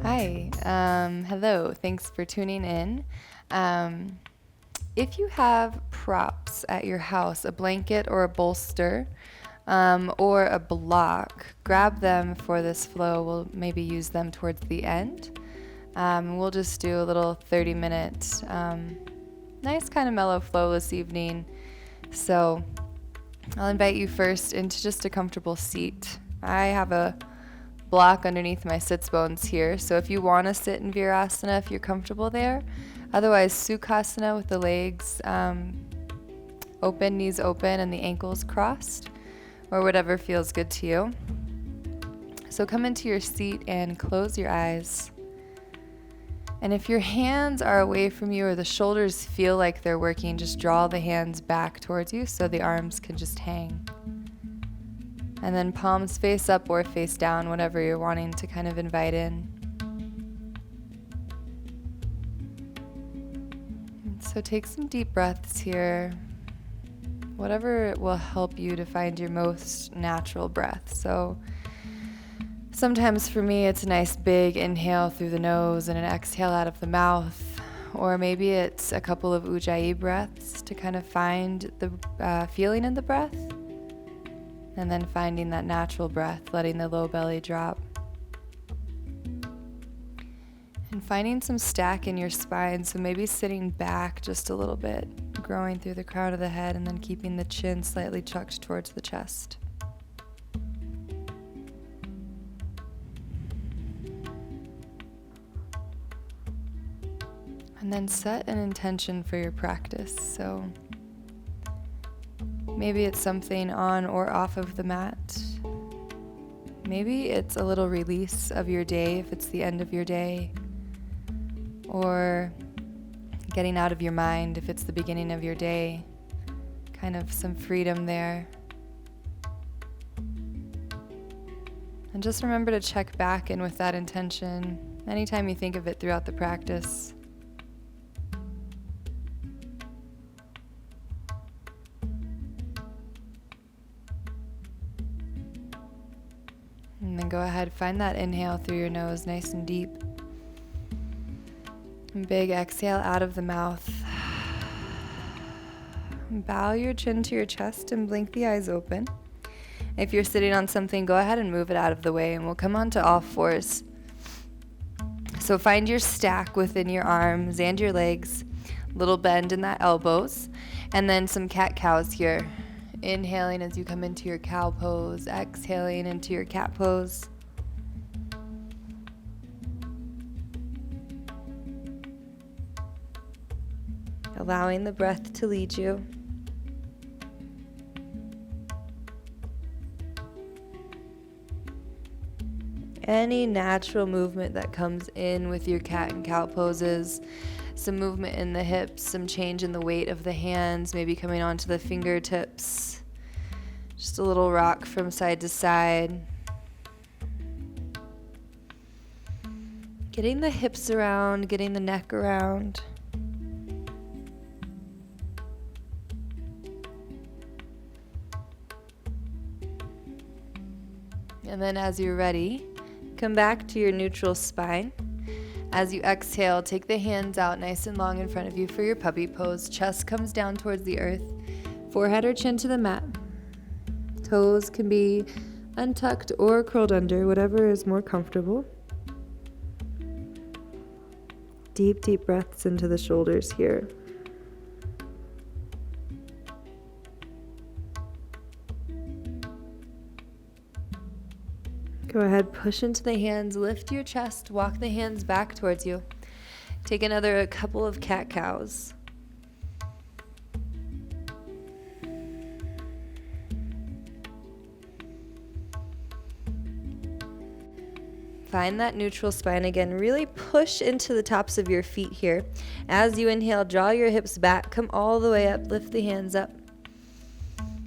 Hi, hello, thanks for tuning in. If you have props at your house, a blanket or a bolster, or a block, grab them for this flow. We'll maybe use them towards the end. We'll just do a little 30-minute, nice kind of mellow flow this evening. So I'll invite you first into just a comfortable seat. I have a block underneath my sits bones here, so if you want to sit in Virasana, if you're comfortable there. Otherwise, Sukhasana with the legs open, knees open, and the ankles crossed, or whatever feels good to you. So come into your seat and close your eyes. And if your hands are away from you or the shoulders feel like they're working, just draw the hands back towards you so the arms can just hang. And then palms face up or face down, whatever you're wanting to kind of invite in. And so take some deep breaths here. Whatever will help you to find your most natural breath. So sometimes for me it's a nice big inhale through the nose and an exhale out of the mouth. Or maybe it's a couple of Ujjayi breaths to kind of find the feeling in the breath. And then finding that natural breath, letting the low belly drop. And finding some stack in your spine, so maybe sitting back just a little bit, growing through the crown of the head, and then keeping the chin slightly chucked towards the chest. And then set an intention for your practice. So maybe it's something on or off of the mat. Maybe it's a little release of your day if it's the end of your day. Or getting out of your mind if it's the beginning of your day. Kind of some freedom there. And just remember to check back in with that intention anytime you think of it throughout the practice. And then go ahead, find that inhale through your nose, nice and deep. And big exhale out of the mouth. Bow your chin to your chest and blink the eyes open. If you're sitting on something, go ahead and move it out of the way, and we'll come onto all fours. So find your stack within your arms and your legs, little bend in that elbows, and then some cat-cows here. Inhaling as you come into your cow pose, exhaling into your cat pose. Allowing the breath to lead you. Any natural movement that comes in with your cat and cow poses. Some movement in the hips, some change in the weight of the hands, maybe coming onto the fingertips. Just a little rock from side to side. Getting the hips around, getting the neck around. And then as you're ready, come back to your neutral spine. As you exhale, take the hands out nice and long in front of you for your puppy pose. Chest comes down towards the earth. Forehead or chin to the mat. Toes can be untucked or curled under, whatever is more comfortable. Deep, deep breaths into the shoulders here. Go ahead, push into the hands, lift your chest, walk the hands back towards you. Take another couple of cat-cows. Find that neutral spine again. Really push into the tops of your feet here. As you inhale, draw your hips back, come all the way up, lift the hands up.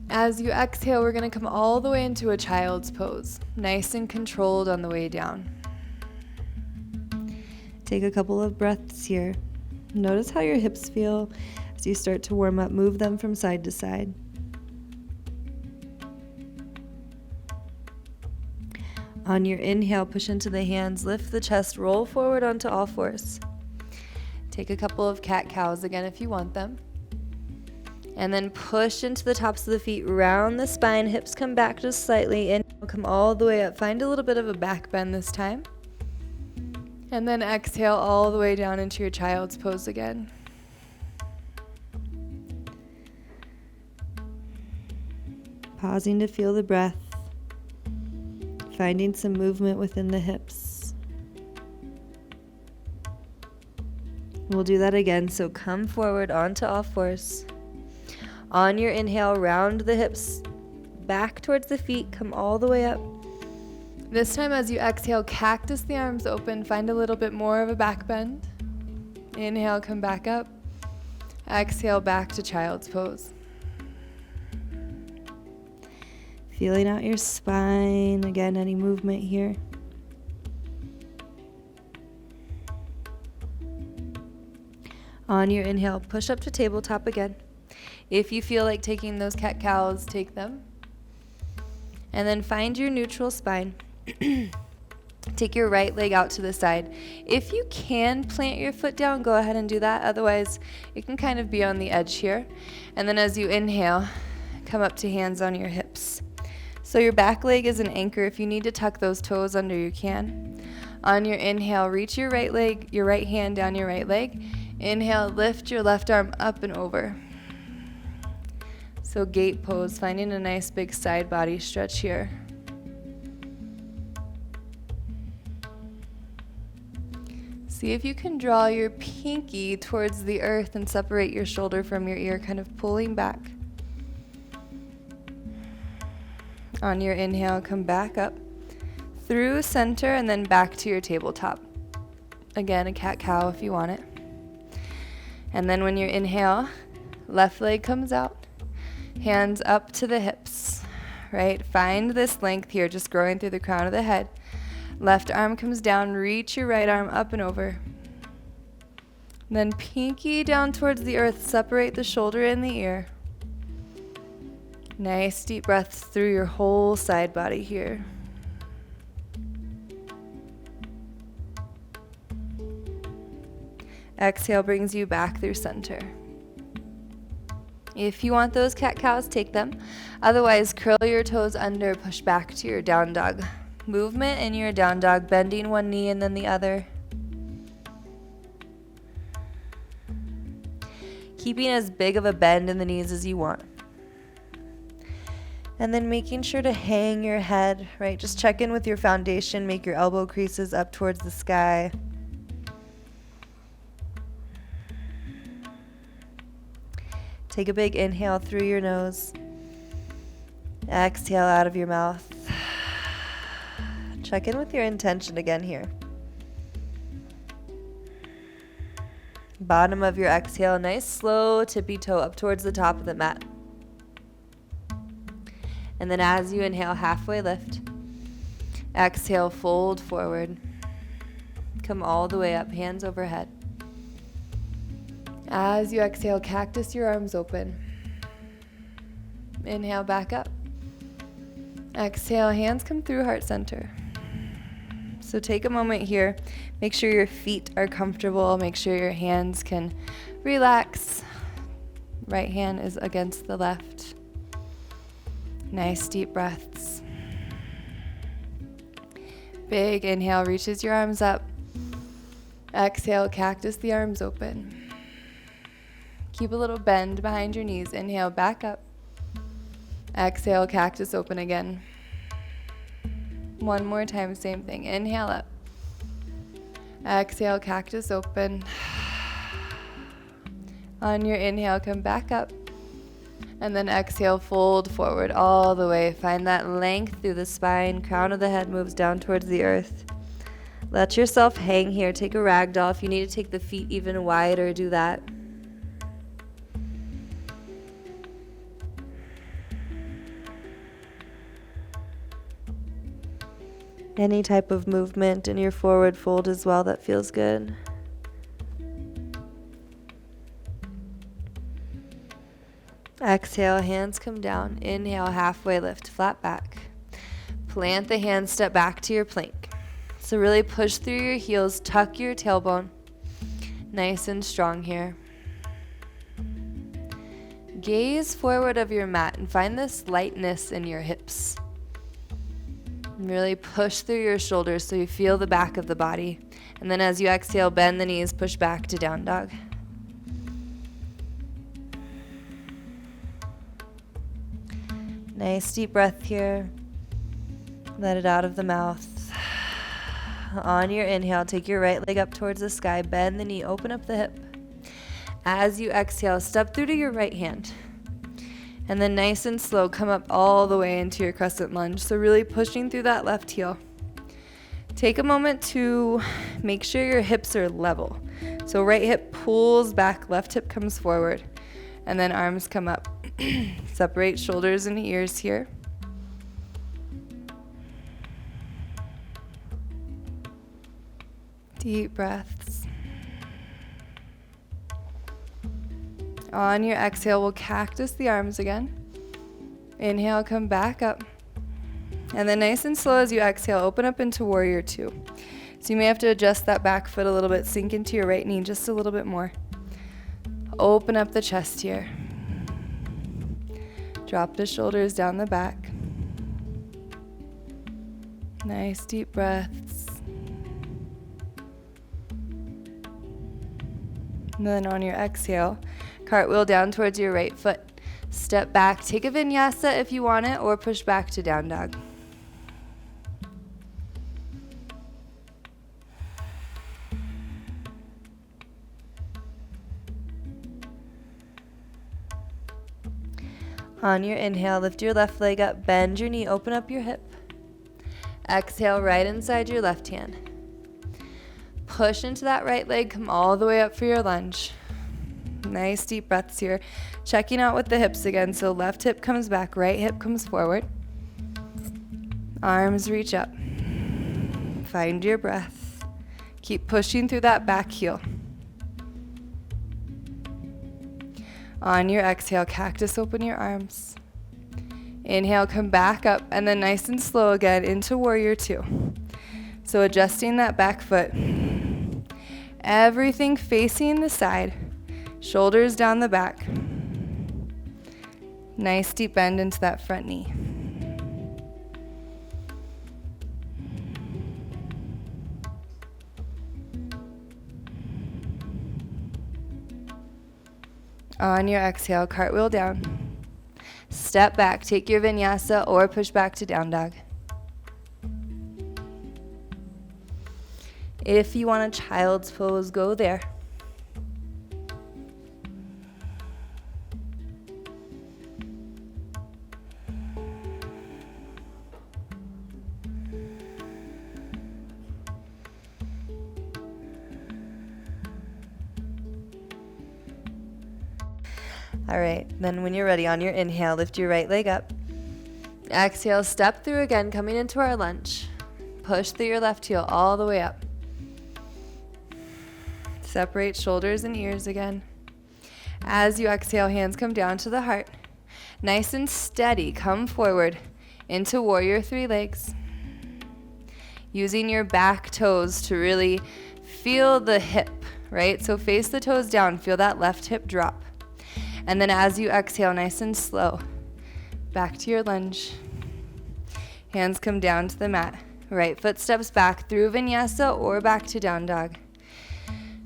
As you exhale, we're going to come all the way into a child's pose, nice and controlled on the way down. Take a couple of breaths here. Notice how your hips feel as you start to warm up. Move them from side to side. On your inhale, push into the hands, lift the chest, roll forward onto all fours. Take a couple of cat-cows again if you want them. And then push into the tops of the feet, round the spine, hips come back just slightly, inhale, come all the way up. Find a little bit of a back bend this time. And then exhale all the way down into your child's pose again. Pausing to feel the breath. Finding some movement within the hips. We'll do that again. So come forward onto all fours. On your inhale, round the hips back towards the feet. Come all the way up. This time as you exhale, cactus the arms open. Find a little bit more of a back bend. Inhale, come back up. Exhale, back to child's pose. Feeling out your spine. Again, any movement here. On your inhale, push up to tabletop again. If you feel like taking those cat-cows, take them. And then find your neutral spine. Take your right leg out to the side. If you can plant your foot down, go ahead and do that. Otherwise, it can kind of be on the edge here. And then as you inhale, come up to hands on your hips. So your back leg is an anchor. If you need to tuck those toes under, you can. On your inhale, reach your right leg, your right hand down your right leg. Inhale, lift your left arm up and over. So gate pose, finding a nice big side body stretch here. See if you can draw your pinky towards the earth and separate your shoulder from your ear, kind of pulling back. On your inhale, come back up through center and then back to your tabletop. Again, a cat-cow if you want it. And then when you inhale, left leg comes out, hands up to the hips, right? Find this length here, just growing through the crown of the head. Left arm comes down, reach your right arm up and over. Then pinky down towards the earth, separate the shoulder and the ear. Nice deep breaths through your whole side body here. Exhale brings you back through center. If you want those cat-cows, take them. Otherwise, curl your toes under, push back to your down dog. Movement in your down dog, bending one knee and then the other. Keeping as big of a bend in the knees as you want. And then making sure to hang your head, right? Just check in with your foundation, make your elbow creases up towards the sky. Take a big inhale through your nose. Exhale out of your mouth. Check in with your intention again here. Bottom of your exhale, nice slow tippy toe up towards the top of the mat. And then as you inhale, halfway lift. Exhale, fold forward. Come all the way up, hands overhead. As you exhale, cactus your arms open. Inhale, back up. Exhale, hands come through heart center. So take a moment here. Make sure your feet are comfortable. Make sure your hands can relax. Right hand is against the left. Nice deep breaths. Big inhale, reaches your arms up. Exhale, cactus the arms open. Keep a little bend behind your knees. Inhale, back up. Exhale, cactus open again. One more time, same thing. Inhale up. Exhale, cactus open. On your inhale, come back up. And then exhale, fold forward all the way. Find that length through the spine. Crown of the head moves down towards the earth. Let yourself hang here. Take a ragdoll. If you need to take the feet even wider, do that. Any type of movement in your forward fold as well that feels good. Exhale, hands come down. Inhale, halfway lift, flat back. Plant the hands, step back to your plank. So really push through your heels, tuck your tailbone. Nice and strong here. Gaze forward of your mat and find this lightness in your hips. And really push through your shoulders so you feel the back of the body. And then as you exhale, bend the knees, push back to down dog. Nice deep breath here. Let it out of the mouth. On your inhale, take your right leg up towards the sky, bend the knee, open up the hip. As you exhale, step through to your right hand. And then nice and slow, come up all the way into your crescent lunge. So really pushing through that left heel. Take a moment to make sure your hips are level. So right hip pulls back, left hip comes forward. And then arms come up. Separate shoulders and ears here. Deep breaths. On your exhale, we'll cactus the arms again. Inhale, come back up. And then nice and slow as you exhale, open up into warrior two. So you may have to adjust that back foot a little bit, sink into your right knee just a little bit more. Open up the chest here. Drop the shoulders down the back. Nice deep breaths. And then on your exhale, cartwheel down towards your right foot. Step back, take a vinyasa if you want it, or push back to down dog. On your inhale, lift your left leg up, bend your knee, open up your hip. Exhale, right inside your left hand. Push into that right leg, come all the way up for your lunge. Nice deep breaths here. Checking out with the hips again. So left hip comes back, right hip comes forward. Arms reach up. Find your breath. Keep pushing through that back heel. On your exhale, cactus, open your arms. Inhale, come back up, and then nice and slow again into warrior two. So adjusting that back foot. Everything facing the side. Shoulders down the back. Nice deep bend into that front knee. On your exhale, cartwheel down. Step back, take your vinyasa or push back to down dog. If you want a child's pose, go there. All right, then when you're ready, on your inhale, lift your right leg up. Exhale, step through again, coming into our lunge. Push through your left heel all the way up. Separate shoulders and ears again. As you exhale, hands come down to the heart. Nice and steady, come forward into warrior three legs. Using your back toes to really feel the hip, right? So face the toes down, feel that left hip drop. And then as you exhale, nice and slow, back to your lunge. Hands come down to the mat. Right foot steps back through vinyasa or back to down dog.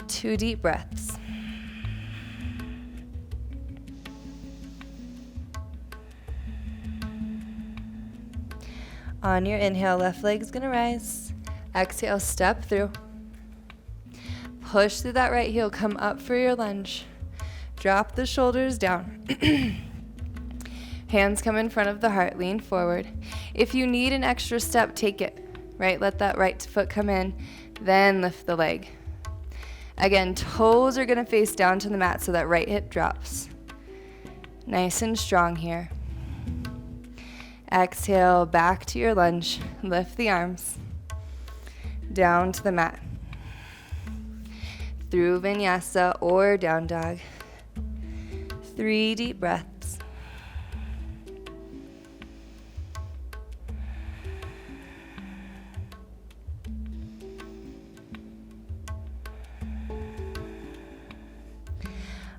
2 deep breaths. On your inhale, left leg's gonna rise. Exhale, step through. Push through that right heel, come up for your lunge. Drop the shoulders down. Hands come in front of the heart, lean forward. If you need an extra step, take it, right? Let that right foot come in, then lift the leg. Again, toes are gonna face down to the mat so that right hip drops. Nice and strong here. Exhale, back to your lunge. Lift the arms. Down to the mat. Through vinyasa or down dog. 3 deep breaths.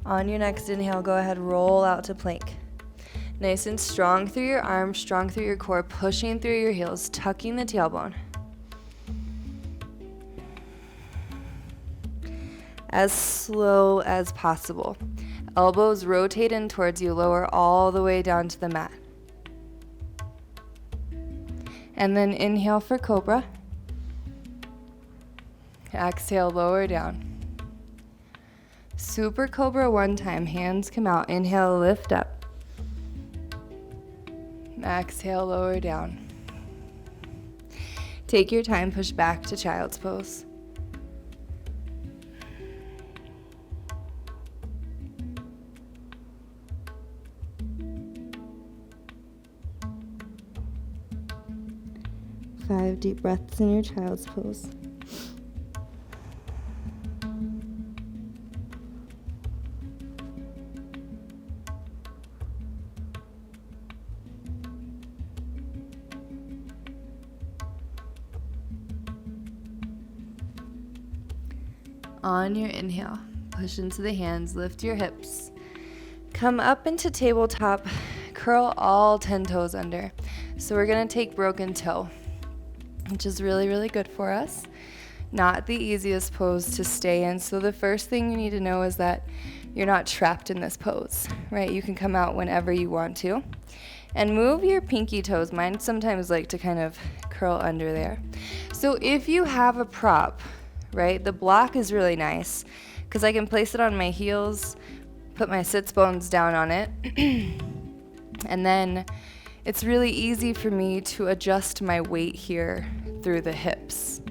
On your next inhale, go ahead, roll out to plank. Nice and strong through your arms, strong through your core, pushing through your heels, tucking the tailbone. As slow as possible. Elbows rotate in towards you, lower all the way down to the mat. And then inhale for cobra. Exhale, lower down. Super cobra one time, hands come out. Inhale, lift up. Exhale, lower down. Take your time, push back to child's pose. Five deep breaths in your child's pose. On your inhale, push into the hands, lift your hips. Come up into tabletop, curl all 10 toes under. So we're gonna take broken toe, which is really, really good for us. Not the easiest pose to stay in. So the first thing you need to know is that you're not trapped in this pose, right? You can come out whenever you want to. And move your pinky toes. Mine sometimes like to kind of curl under there. So if you have a prop, right, the block is really nice because I can place it on my heels, put my sits bones down on it, and then it's really easy for me to adjust my weight here through the hips.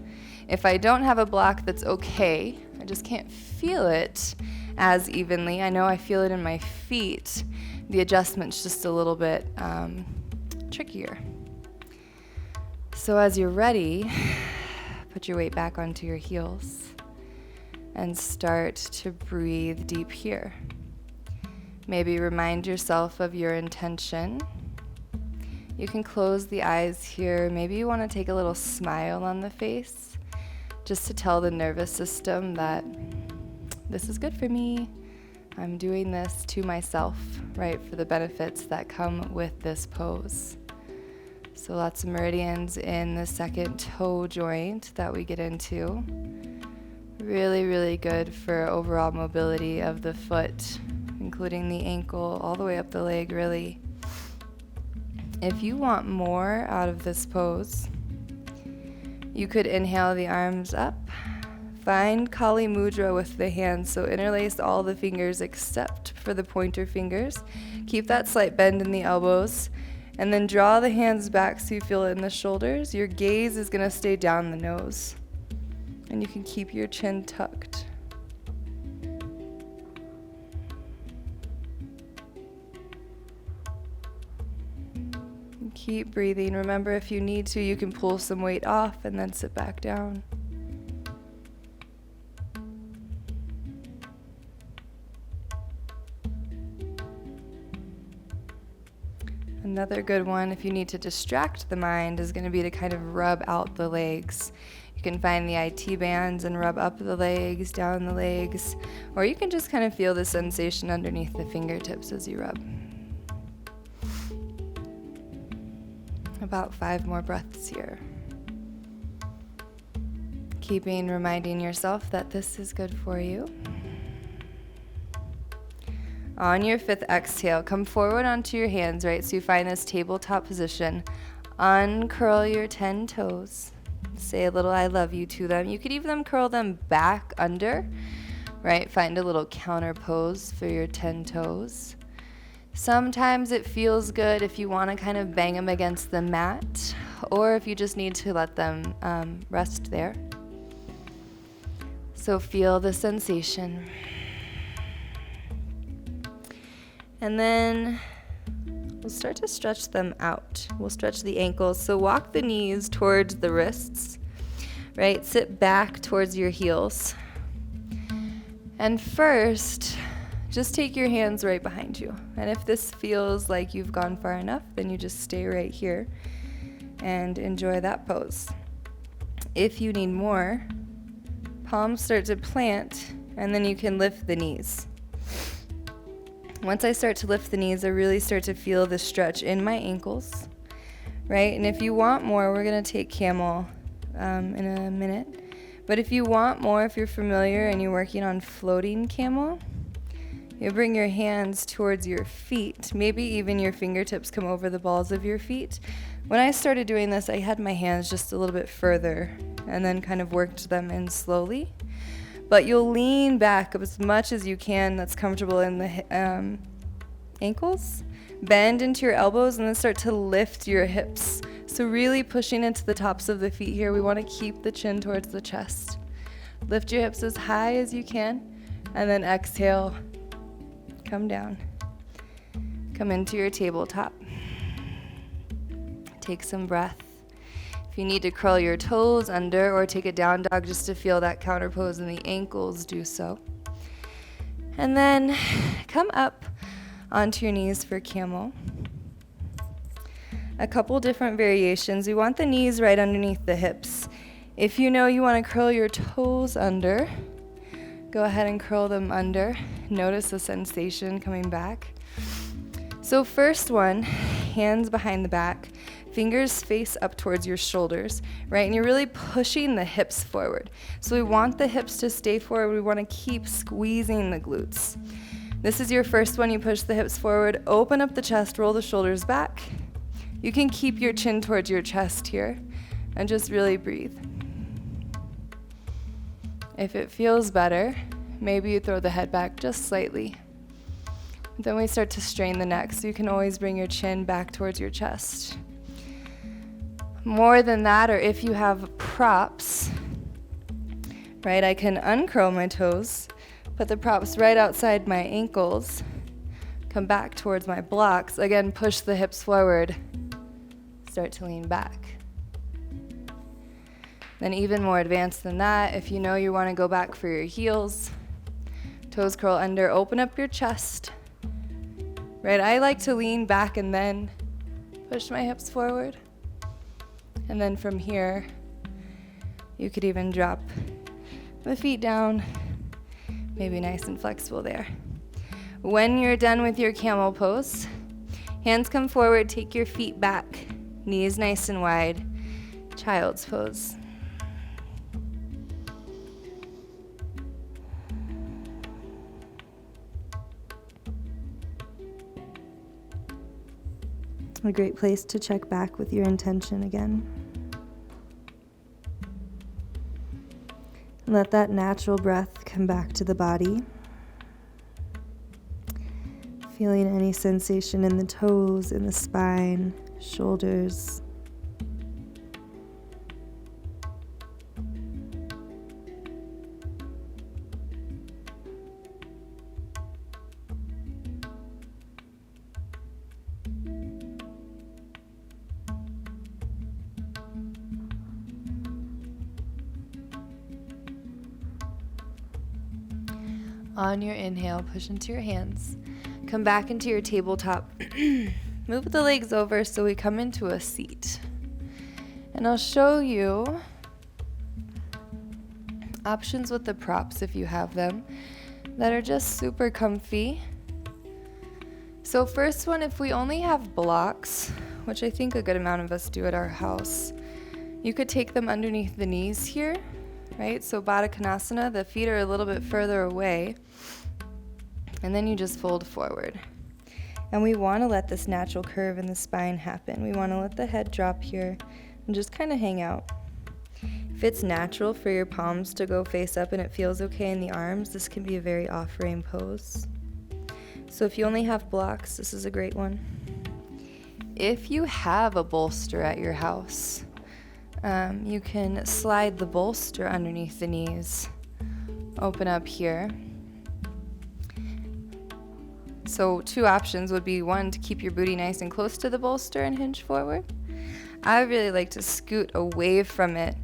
If I don't have a block, that's okay. I just can't feel it as evenly. I know I feel it in my feet. The adjustment's just a little bit trickier. So as you're ready, put your weight back onto your heels and start to breathe deep here. Maybe remind yourself of your intention. You can close the eyes here. Maybe you want to take a little smile on the face just to tell the nervous system that this is good for me. I'm doing this to myself, right, for the benefits that come with this pose. So lots of meridians in the second toe joint that we get into. Really, really good for overall mobility of the foot, including the ankle, all the way up the leg, really. If you want more out of this pose, you could inhale the arms up. Find Kali Mudra with the hands, so interlace all the fingers except for the pointer fingers. Keep that slight bend in the elbows. And then draw the hands back so you feel it in the shoulders. Your gaze is going to stay down the nose. And you can keep your chin tucked. And keep breathing. Remember, if you need to, you can pull some weight off and then sit back down. Another good one, if you need to distract the mind, is going to be to kind of rub out the legs. You can find the IT bands and rub up the legs, down the legs, or you can just kind of feel the sensation underneath the fingertips as you rub. About 5 more breaths here. Reminding yourself that this is good for you. On your 5th exhale, come forward onto your hands, right? So you find this tabletop position. Uncurl your 10 toes. Say a little I love you to them. You could even curl them back under, right? Find a little counter pose for your 10 toes. Sometimes it feels good if you want to kind of bang them against the mat, or if you just need to let them rest there. So feel the sensation. And then we'll start to stretch them out. We'll stretch the ankles. So walk the knees towards the wrists, right? Sit back towards your heels. And first, just take your hands right behind you. And if this feels like you've gone far enough, then you just stay right here and enjoy that pose. If you need more, palms start to plant, and then you can lift the knees. Once I start to lift the knees, I really start to feel the stretch in my ankles, right? And if you want more, we're going to take Camel in a minute. But if you want more, if you're familiar and you're working on floating Camel, you bring your hands towards your feet. Maybe even your fingertips come over the balls of your feet. When I started doing this, I had my hands just a little bit further and then kind of worked them in slowly. But you'll lean back as much as you can that's comfortable in the ankles. Bend into your elbows and then start to lift your hips. So really pushing into the tops of the feet here. We want to keep the chin towards the chest. Lift your hips as high as you can and then exhale. Come down. Come into your tabletop. Take some breath. If you need to curl your toes under or take a down dog just to feel that counter pose in the ankles, do so. And then come up onto your knees for Camel. A couple different variations. We want the knees right underneath the hips. If you know you want to curl your toes under, go ahead and curl them under. Notice the sensation coming back. So first one, hands behind the back. Fingers face up towards your shoulders, right? And you're really pushing the hips forward. So we want the hips to stay forward. We want to keep squeezing the glutes. This is your first one. You push the hips forward, open up the chest, roll the shoulders back. You can keep your chin towards your chest here and just really breathe. If it feels better, maybe you throw the head back just slightly. Then we start to strain the neck, so you can always bring your chin back towards your chest. More than that, or if you have props, right, I can uncurl my toes, put the props right outside my ankles, come back towards my blocks, again, push the hips forward, start to lean back. Then even more advanced than that, if you know you want to go back for your heels, toes curl under, open up your chest, right? I like to lean back and then push my hips forward. And then from here, you could even drop the feet down, maybe nice and flexible there. When you're done with your camel pose, hands come forward, take your feet back, knees nice and wide, child's pose. A great place to check back with your intention again. Let that natural breath come back to the body. Feeling any sensation in the toes, in the spine, shoulders. On your inhale, push into your hands. Come back into your tabletop. Move the legs over so we come into a seat. And I'll show you options with the props if you have them that are just super comfy. So first one, if we only have blocks, which I think a good amount of us do at our house, you could take them underneath the knees here. Right? So Baddha Konasana, the feet are a little bit further away, and then you just fold forward. And we want to let this natural curve in the spine happen. We want to let the head drop here and just kind of hang out. If it's natural for your palms to go face up and it feels okay in the arms, this can be a very off-frame pose. So if you only have blocks, this is a great one. If you have a bolster at your house, you can slide the bolster underneath the knees. Open up here. So 2 options would be, 1, to keep your booty nice and close to the bolster and hinge forward. I really like to scoot away from it,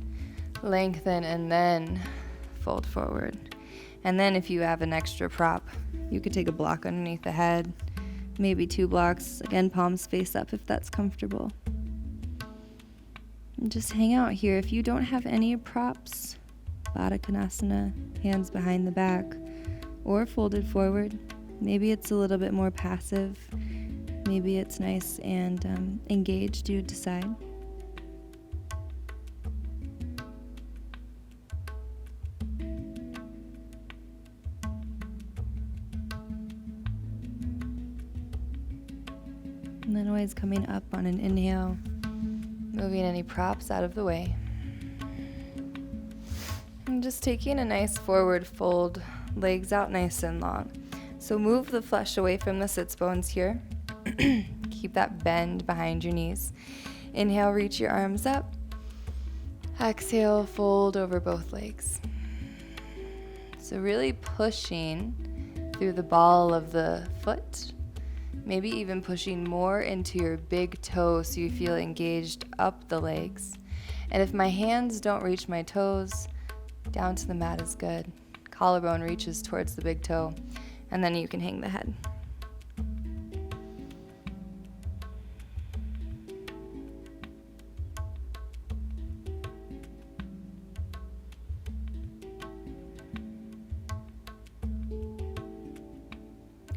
lengthen, and then fold forward. And then if you have an extra prop, you could take a block underneath the head, maybe 2 blocks. Again, palms face up if that's comfortable. And just hang out here. If you don't have any props, Baddha Konasana, hands behind the back, or folded forward, Maybe it's a little bit more passive. Maybe it's nice and engaged, you decide. And then always coming up on an inhale, moving any props out of the way. And just taking a nice forward fold, legs out nice and long. So move the flesh away from the sits bones here. Keep that bend behind your knees. Inhale, reach your arms up. Exhale, fold over both legs. So really pushing through the ball of the foot. Maybe even pushing more into your big toe so you feel engaged up the legs. And if my hands don't reach my toes, down to the mat is good. Collarbone reaches towards the big toe, and then you can hang the head.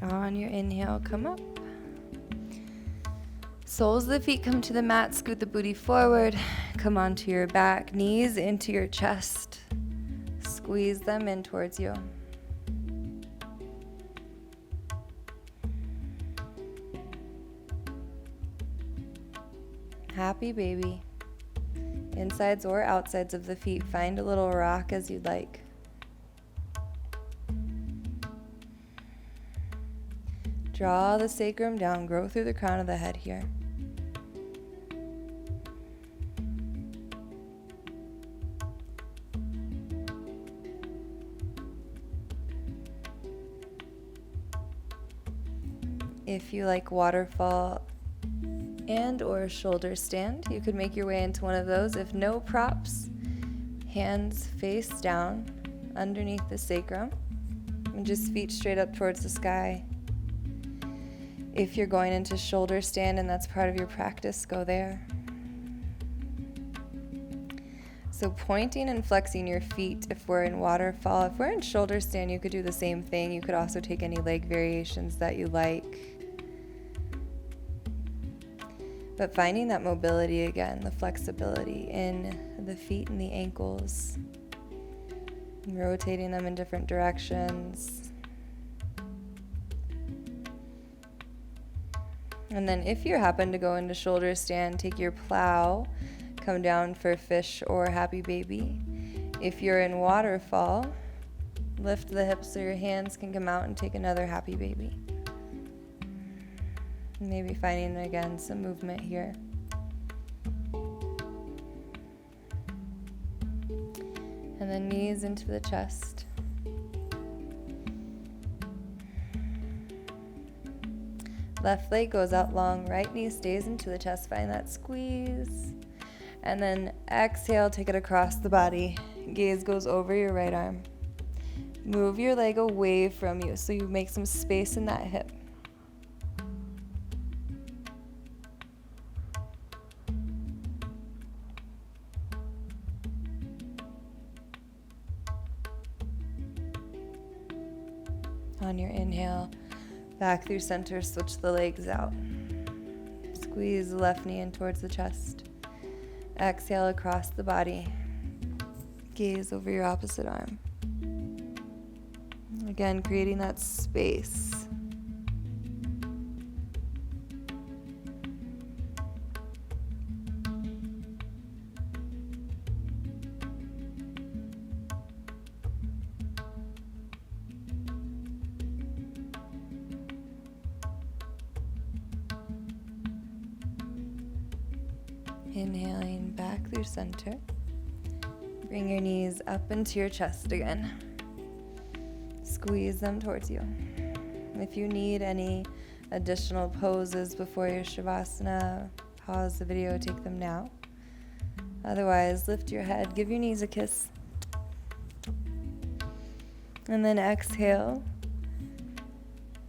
On your inhale, come up. Soles of the feet come to the mat, scoot the booty forward, come onto your back, knees into your chest. Squeeze them in towards you. Happy baby. Insides or outsides of the feet, find a little rock as you'd like. Draw the sacrum down, grow through the crown of the head here. If you like waterfall and or shoulder stand, you could make your way into one of those. If no props, hands face down underneath the sacrum and just feet straight up towards the sky. If you're going into shoulder stand and that's part of your practice, go there. So pointing and flexing your feet if we're in waterfall. If we're in shoulder stand, you could do the same thing. You could also take any leg variations that you like. But finding that mobility again, the flexibility in the feet and the ankles, and rotating them in different directions. And then if you happen to go into shoulder stand, take your plow, come down for fish or happy baby. If you're in waterfall, lift the hips so your hands can come out and take another happy baby. Maybe finding, again, some movement here. And then knees into the chest. Left leg goes out long, right knee stays into the chest. Find that squeeze. And then exhale, take it across the body. Gaze goes over your right arm. Move your leg away from you so you make some space in that hip. On your inhale, back through center, switch the legs out. Squeeze the left knee in towards the chest. Exhale across the body. Gaze over your opposite arm. Again, creating that space. Inhaling back through center. Bring your knees up into your chest again. Squeeze them towards you. If you need any additional poses before your Shavasana, pause the video, take them now. Otherwise, lift your head, give your knees a kiss. And then exhale.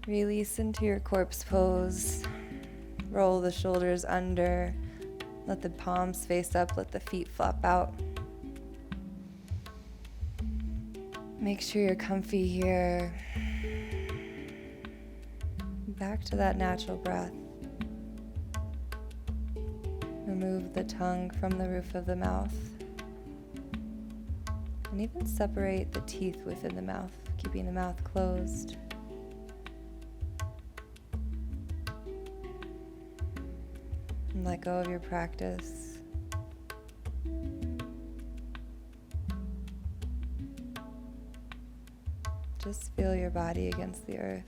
Release into your corpse pose. Roll the shoulders under. Let the palms face up, let the feet flop out. Make sure you're comfy here. back to that natural breath. Remove the tongue from the roof of the mouth. And even separate the teeth within the mouth, keeping the mouth closed. And let go of your practice. Just feel your body against the earth.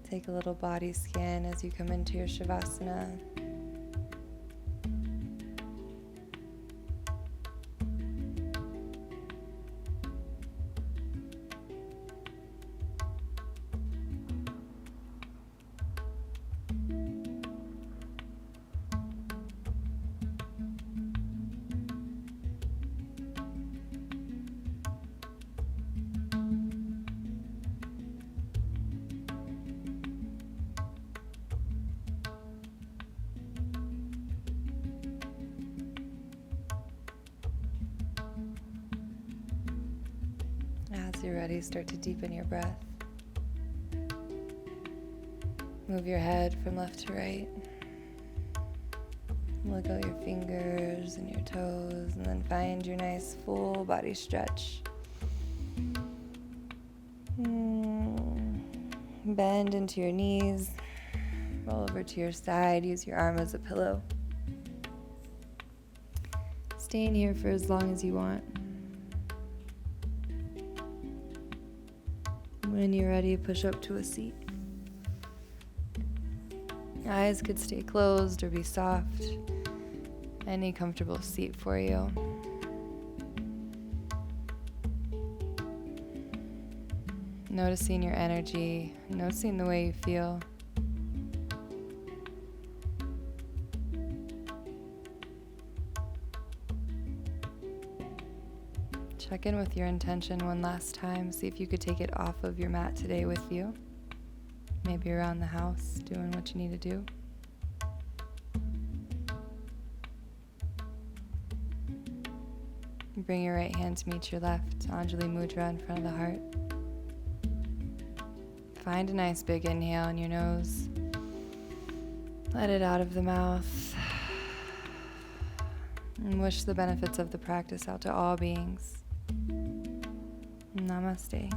Take a little body scan as you come into your Shavasana. As you're ready, start to deepen your breath. Move your head from left to right. Look out your fingers and your toes, and then find your nice full body stretch. Bend into your knees. Roll over to your side. Use your arm as a pillow. Stay in here for as long as you want. When you're ready, push up to a seat. Eyes could stay closed or be soft. Any comfortable seat for you. Noticing your energy, noticing the way you feel. Check in with your intention one last time. See if you could take it off of your mat today with you. Maybe around the house, doing what you need to do. Bring your right hand to meet your left, Anjali Mudra in front of the heart. Find a nice big inhale in your nose. Let it out of the mouth. And wish the benefits of the practice out to all beings. Namaste.